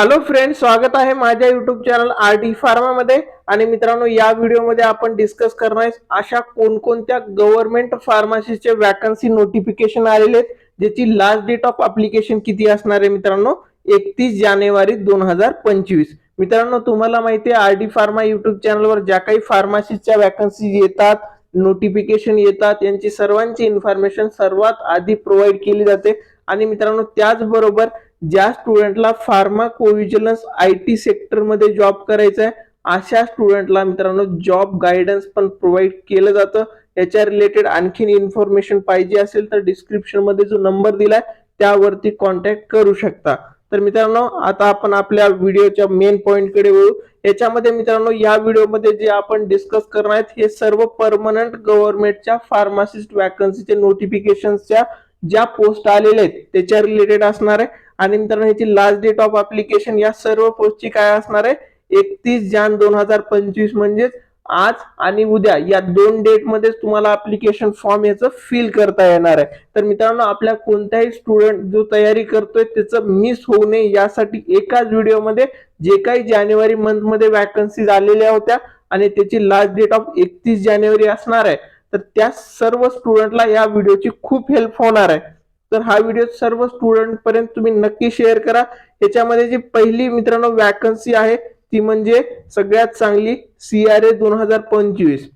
Hello friends, स्वागत आहे माझ्या युट्यूब चॅनल आरडी फार्मा मध्ये। आणि मित्रांनो, या व्हिडिओमध्ये आपण डिस्कस करणार आहे अशा कोणकोणत्या गव्हर्नमेंट फार्मसीचे वॅकन्सी नोटिफिकेशन आलेले आहेत, ज्याची लास्ट डेट ऑफ ऍप्लिकेशन किती असणार आहे मित्रांनो, 31 जानेवारी 2025। मित्रांनो, तुम्हाला माहिती आहे आरडी फार्मा युट्यूब चॅनलवर ज्या काही फार्मसीच्या वॅकन्सी येतात, नोटिफिकेशन येतात, यांची सर्वांची इन्फॉर्मेशन सर्वात आधी प्रोव्हाइड केली जाते। आणि मित्रांनो, त्याचबरोबर ज्या स्टुडंटला फार्मा कोव्हिजिलन्स आयटी सेक्टर मध्ये जॉब करायचा आहे, अशा स्टुडंटला मित्रांनो जॉब गायडन्स पण प्रोव्हाइड केलं जातं। याच्या रिलेटेड आणखीन इन्फॉर्मेशन पाहिजे असेल तर डिस्क्रिप्शन मध्ये जो नंबर दिलाय त्यावरती कॉन्टॅक्ट करू शकता। तर मित्रांनो, आता आपण आपल्या व्हिडिओच्या मेन पॉइंट कडे वळू। याच्यामध्ये मित्रांनो, या व्हिडिओमध्ये जे आपण डिस्कस करणार आहेत हे सर्व परमनंट गव्हर्नमेंटच्या फार्मासिस्ट वॅकन्सीचे नोटिफिकेशनच्या ज्या पोस्ट आलेल्या आहेत त्याच्या रिलेटेड असणार आहे। आणि मित्रांनो, ह्याची लास्ट डेट ऑफ ऍप्लिकेशन या सर्व पोस्टची काय असणार आहे, 31 जान 2025, म्हणजेच आज आणि उद्या या दोन डेट मध्ये तुम्हाला ऍप्लिकेशन फॉर्म याचं फिल करता येणार आहे। तर मित्रांनो, आपल्या कोणत्याही स्टुडंट जो तयारी करतोय त्याचं मिस होऊ नये यासाठी एकाच व्हिडिओमध्ये जे काही जानेवारी मंथ मध्ये वॅकन्सीज आलेल्या होत्या आणि त्याची लास्ट डेट ऑफ 31 जानेवारी असणार आहे, तर त्या सर्व स्टुडंटला या व्हिडिओची खूप हेल्प होणार आहे। तर हा व्हिडिओ सर्व स्टुडंट पर्यंत तुम्ही नक्की शेअर करा। याच्यामध्ये जी पहिली मित्रांनो वॅकन्सी आहे ती म्हणजे सगळ्यात चांगली CRA 2025।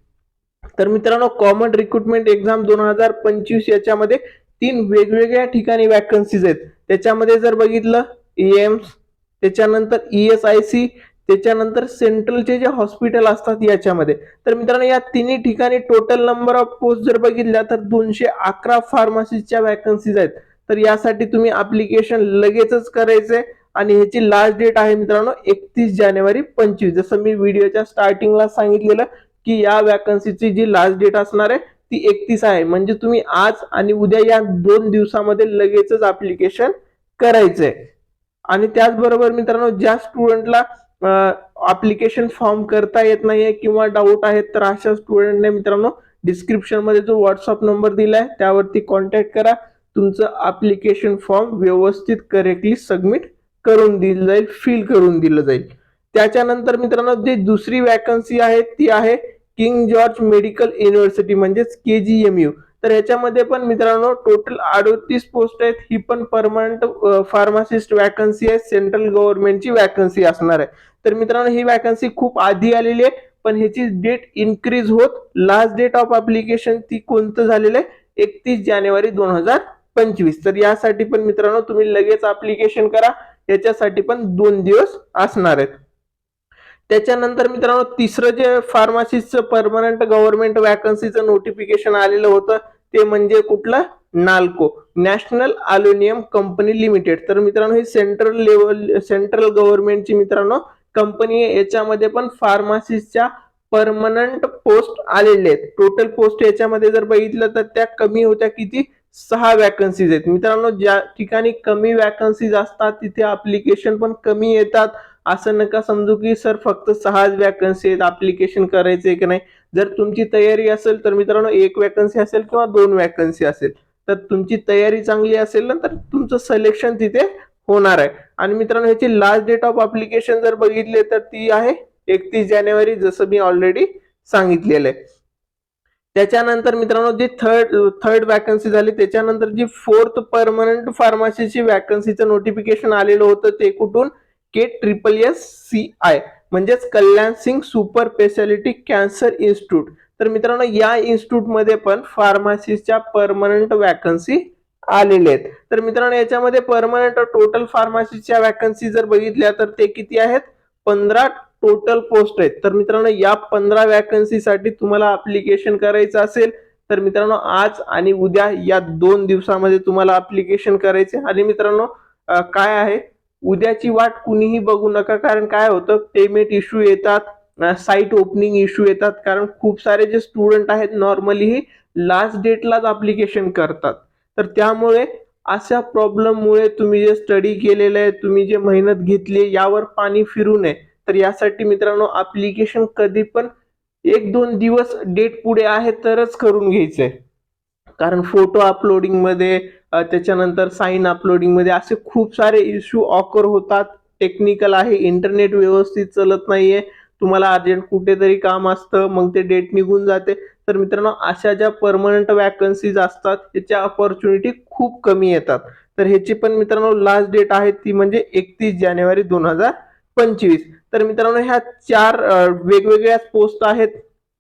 तर मित्रांनो, कॉमन रिक्रुटमेंट एक्झाम 2025 याच्यामध्ये 3 वेगवेगळ्या ठिकाणी वॅकन्सीज आहेत। त्याच्यामध्ये जर बघितलं एम्स, त्याच्यानंतर ESIC, त्याच्यानंतर सेंट्रलचे जे हॉस्पिटल असतात याच्यामध्ये। तर मित्रांनो, या तिन्ही ठिकाणी टोटल नंबर ऑफ पोस्ट जर बघितल्या तर 211 फार्मसीच्या वॅकन्सीज आहेत। तर यासाठी तुम्ही ऍप्लिकेशन लगेचच करायचंय आणि ह्याची लास्ट डेट आहे मित्रांनो 31 जानेवारी 25। जसं मी व्हिडिओच्या स्टार्टिंगला सांगितलेलं की या वॅकन्सीची जी लास्ट डेट असणार आहे ती 31 आहे, म्हणजे तुम्ही आज आणि उद्या या 2 दिवसामध्ये लगेचच ऍप्लिकेशन करायचंय। आणि त्याचबरोबर मित्रांनो, ज्या स्टुडंटला ऍप्लिकेशन फॉर्म करता येत नाहीये किंवा डाऊट आहेत, तर अशा स्टुडंटने मित्रांनो डिस्क्रिप्शन मध्ये जो व्हॉट्सअप नंबर दिलाय त्यावरती कॉन्टॅक्ट करा। तुमचं ऍप्लिकेशन फॉर्म व्यवस्थित करेक्टली सबमिट करून दिलं जाईल, फिल करून दिलं जाईल। त्याच्यानंतर मित्रांनो, जी दुसरी वॅकन्सी आहे ती आहे किंग जॉर्ज मेडिकल युनिव्हर्सिटी म्हणजेच KGMU। तर याच्यामध्ये पण मित्रांनो टोटल 38 पोस्ट आहेत। ही पण परमनंट फार्मासिस्ट वॅकन्सी आहे, सेंट्रल गव्हर्नमेंटची वॅकन्सी असणार आहे। तर मित्रांनो, ही वॅकन्सी खूप आधी आलेली आहे, पण ह्याची डेट इन्क्रीज होत लास्ट डेट ऑफ ऍप्लिकेशन ती कोणतं झालेलं आहे, 31 जानेवारी 2025। तर यासाठी पण मित्रांनो तुम्ही लगेच ऍप्लिकेशन करा, याच्यासाठी पण 2 दिवस असणार आहेत। त्याच्यानंतर मित्रांनो, तिसरं जे फार्मसीचं परमनंट गव्हर्नमेंट वॅकन्सीचं नोटिफिकेशन आलेलं होतं ते म्हणजे कुठलं, NALCO, national aluminium company limited. तर मित्रांनो, ही सेंट्रल गव्हर्नमेंटची मित्रांनो कंपनी आहे। याच्यामध्ये पण फार्मसीच्या परमनंट पोस्ट आलेले आहेत। टोटल पोस्ट याच्यामध्ये जर बघितलं तर त्या कमी होत्या, किती, 6 वॅकन्सीज आहेत। मित्रांनो, ज्या ठिकाणी कमी वॅकन्सीज असतात तिथे ऍप्लिकेशन पण कमी येतात। असं नका समजू की सर फक्त 6 वॅकन्सी आहेत, ऍप्लिकेशन करायचे की नाही। जर तुमची तयारी असेल तर मित्रांनो 1 वॅकन्सी असेल किंवा 2 वॅकन्सी असेल, तर तुमची तयारी चांगली असेल ना तर तुमचं सिलेक्शन तिथे होणार आहे। आणि मित्रांनो, ह्याची लास्ट डेट ऑफ ऍप्लिकेशन जर बघितले तर ती आहे 31 जानेवारी, जसं मी ऑलरेडी सांगितलेलं आहे। त्याच्यानंतर मित्रांनो, जी थर्ड वॅकन्सी झाली, त्याच्यानंतर जी फोर्थ परमनंट फार्मसीची वॅकन्सीचं नोटिफिकेशन आलेलं होतं ते कुठून, KSSCI म्हणजेच Kalyan Singh super speciality cancer institute. तर मित्रांनो, या इन्स्टिट्यूट मध्ये पण फार्मसीच्या परमनंट वॅकन्सी आलेले आहेत। तर मित्रांनो, याच्यामध्ये परमनंट टोटल फार्मसीच्या वॅकन्सी जर बघितल्या तर ते किती आहेत, 15 टोटल पोस्ट आहेत। तर मित्रांनो, या 15 वॅकन्सी साठी तुम्हाला ऍप्लिकेशन करायचं असेल तर मित्रांनो आज आणि उद्या या 2 दिवसामध्ये तुम्हाला ऍप्लिकेशन करायचे। आणि मित्रांनो, काय आहे, उद्याची वाट कुणीही बघू नका, कारण काय होतं, पेमेंट इश्यू येतात, साईट ओपनिंग इश्यू येतात, कारण खूप सारे जे स्टुडंट आहेत नॉर्मली लास्ट डेटलाच ऍप्लिकेशन करतात। तर त्यामुळे अशा प्रॉब्लेममुळे तुम्ही जे स्टडी केलेलं आहे, तुम्ही जे मेहनत घेतली यावर पाणी फिरू नये। तर यासाठी मित्रांनो ऍप्लिकेशन कधी पण 1-2 दिवस डेट पुढे आहे तरच करून घ्यायचंय, कारण फोटो अपलोडिंग मध्ये त्याच्यानंतर साइन अपलोडिंग मध्ये असे खूप सारे इश्यू ऑकर होतात। टेक्निकल आहे, इंटरनेट व्यवस्थित चालत नाहीये, तुम्हाला अर्जंट कुठेतरी काम असतं, मग ते डेट निघून जाते. तर मित्रांनो, अशा ज्या परमनंट वॅकन्सीज असतात त्याच्या अपॉर्च्युनिटी खूप कमी येतात. तर ह्याची पण मित्रांनो लास्ट डेट आहे ती म्हणजे 31 जानेवारी 2025. तर मित्रांनो, ह्या 4 वेगवेगळ्या पोस्ट आहेत,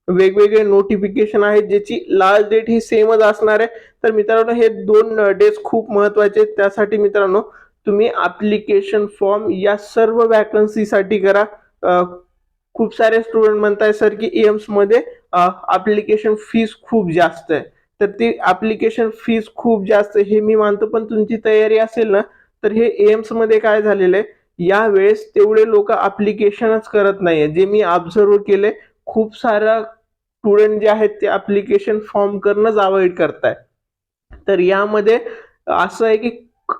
वेगवेगळे नोटिफिकेशन आहेत, ज्याची लास्ट डेट ही सेमच असणार आहे. तर मित्रांनो, हे 2 डेज खूप महत्त्वाचे आहेत. त्यासाठी मित्रांनो, तुम्ही ॲप्लिकेशन फॉर्म या सर्व वॅकन्सीसाठी करा. खूप सारे स्टुडंट म्हणताय सर की एम्समध्ये ॲप्लिकेशन फीस खूप जास्त आहे. तर ती ॲप्लिकेशन फीस खूप जास्त हे मी मानतो, पण तुमची तयारी असेल ना, तर हे एम्समध्ये काय झालेलं आहे, यावेळेस तेवढे लोक ॲप्लिकेशनच करत नाहीये. जे मी ऑब्झर्व्ह केले, खूप सारा स्टुडंट जे आहेत ते ॲप्लिकेशन फॉर्म करणंच अवॉइड करताय. तर यामध्ये असं आहे की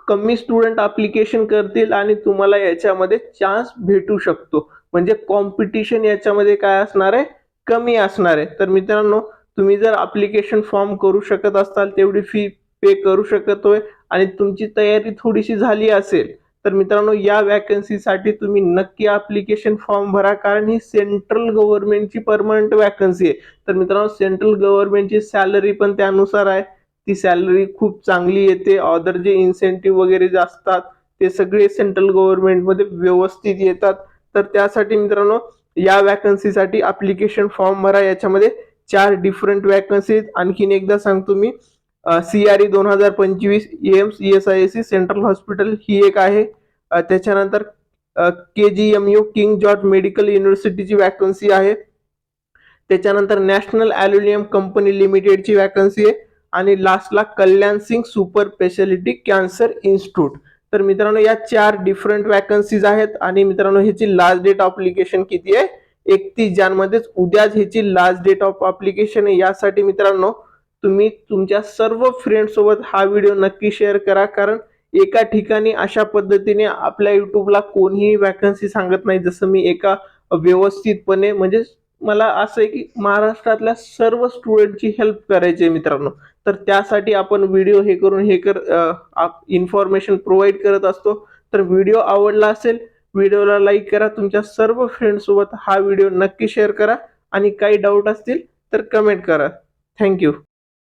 कमी स्टुडंट ॲप्लिकेशन करतील आणि तुम्हाला याच्यामध्ये चान्स भेटू शकतो. म्हणजे कॉम्पिटिशन याच्यामध्ये काय असणार आहे, कमी असणार आहे. तर मित्रांनो, तुम्ही जर ॲप्लिकेशन फॉर्म करू शकत असाल, तेवढी फी पे करू शकतोय आणि तुमची तयारी थोडीशी झाली असेल, तर मित्रांनो या वॅकन्सीसाठी तुम्ही नक्की ॲप्लिकेशन फॉर्म भरा, कारण ही सेंट्रल गव्हर्नमेंटची परमनंट वॅकन्सी आहे. तर मित्रांनो, सेंट्रल गव्हर्नमेंटची सॅलरी पण त्यानुसार आहे. ती सॅलरी खूप चांगली येते. अदर जे इन्सेंटिव्ह वगैरे जे असतात ते सगळे सेंट्रल गव्हर्नमेंटमध्ये व्यवस्थित येतात. तर त्यासाठी मित्रांनो, या वॅकन्सीसाठी ॲप्लिकेशन फॉर्म भरा. याच्यामध्ये 4 डिफरंट वॅकन्सी आहेत. आणखीन एकदा सांगतो मी, CRE 2025 AIIMS ESIC central hospital ही एक आहे. त्याच्यानंतर KGMU किंग जॉर्ज मेडिकल युनिव्हर्सिटीची वॅकन्सी आहे. त्याच्यानंतर नॅशनल ॲल्युमिनियम कंपनी लिमिटेडची वॅकन्सी आहे आणि लास्टला Kalyan Singh super speciality cancer institute. तर मित्रांनो, या 4 डिफरंट वॅकन्सीज आहेत आणि मित्रांनो, ह्याची लास्ट डेट ॲप्लिकेशन किती आहे, 31 जानेमध्येच. उद्याच ह्याची लास्ट डेट ऑफ ॲप्लिकेशन आहे. यासाठी मित्रांनो, तुम्ही तुमच्या सर्व फ्रेंड सोबत हा व्हिडिओ नक्की शेअर करा, कारण एका ठिकाणी अशा पद्धतीने आपल्या युट्यूबला कोणीही वॅकन्सी सांगत नाही. जसं मी एका व्यवस्थितपणे म्हणजे मला असं आहे की महाराष्ट्रातल्या सर्व स्टुडंटची हेल्प करायची आहे मित्रांनो. तर त्यासाठी आपण व्हिडिओ हे करून इन्फॉर्मेशन प्रोव्हाइड करत असतो. तर व्हिडिओ आवडला असेल, व्हिडिओला लाईक करा, तुमच्या सर्व फ्रेंड सोबत हा व्हिडिओ नक्की शेअर करा आणि काही डाऊट असतील तर कमेंट करा. थँक्यू.